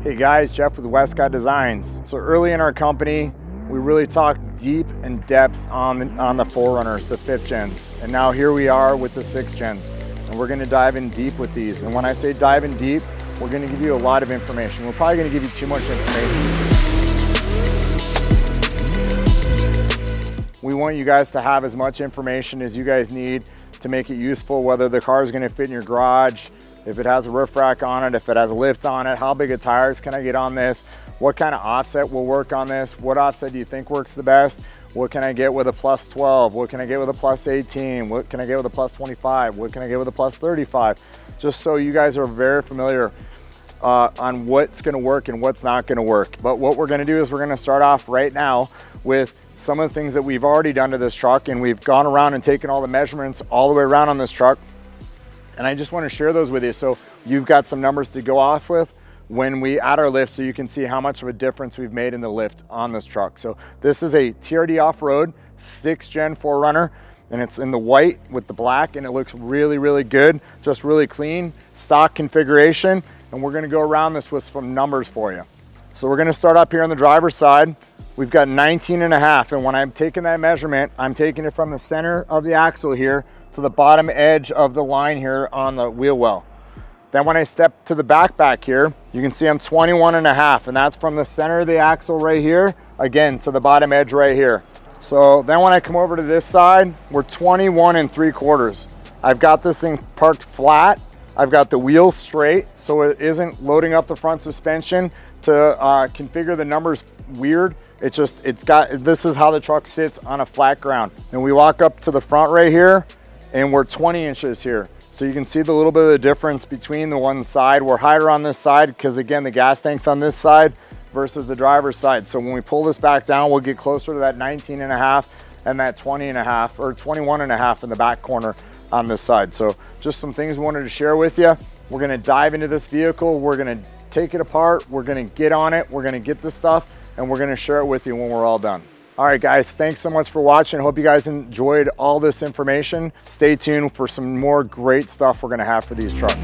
Hey guys, Jeff with Westcott Designs. So early in our company, we really talked deep and depth on the 4Runners, the 5th gens. And now here we are with the 6th gens. And we're gonna dive in deep with these. And when I say dive in deep, we're gonna give you a lot of information. We're probably gonna give you too much information. We want you guys to have as much information as you guys need to make it useful, whether the car is gonna fit in your garage, if it has a roof rack on it, if it has a lift on it, how big of tires can I get on this, what kind of offset will work on this, what offset do you think works the best, what can I get with a plus 12, what can I get with a plus 18, what can I get with a plus 25, what can I get with a plus 35, just so you guys are very familiar on what's gonna work and what's not gonna work. But what we're gonna do is we're gonna start off right now with some of the things that we've already done to this truck, and we've gone around and taken all the measurements all the way around on this truck. And I just want to share those with you so you've got some numbers to go off with when we add our lift, so you can see how much of a difference we've made in the lift on this truck. So this is a TRD off-road 6th gen 4Runner, and it's in the white with the black, and it looks really, really good, just really clean, stock configuration. And we're going to go around this with some numbers for you. So we're going to start up here on the driver's side. We've got 19.5, and when I'm taking that measurement, I'm taking it from the center of the axle here to the bottom edge of the line here on the wheel well. Then when I step to the back here, you can see I'm 21.5, and that's from the center of the axle right here, again, to the bottom edge right here. So then when I come over to this side, we're 21.75. I've got this thing parked flat. I've got the wheels straight, so it isn't loading up the front suspension to configure the numbers weird. This is how the truck sits on a flat ground. And we walk up to the front right here, and we're 20 inches here. So you can see the little bit of the difference between the one side. We're higher on this side because, again, the gas tank's on this side versus the driver's side. So when we pull this back down, we'll get closer to that 19.5 and that 20.5 or 21.5 in the back corner on this side. So just some things we wanted to share with you. We're gonna dive into this vehicle. We're gonna take it apart. We're gonna get on it. We're gonna get the stuff, and we're gonna share it with you when we're all done. All right, guys, thanks so much for watching. Hope you guys enjoyed all this information. Stay tuned for some more great stuff we're gonna have for these trucks.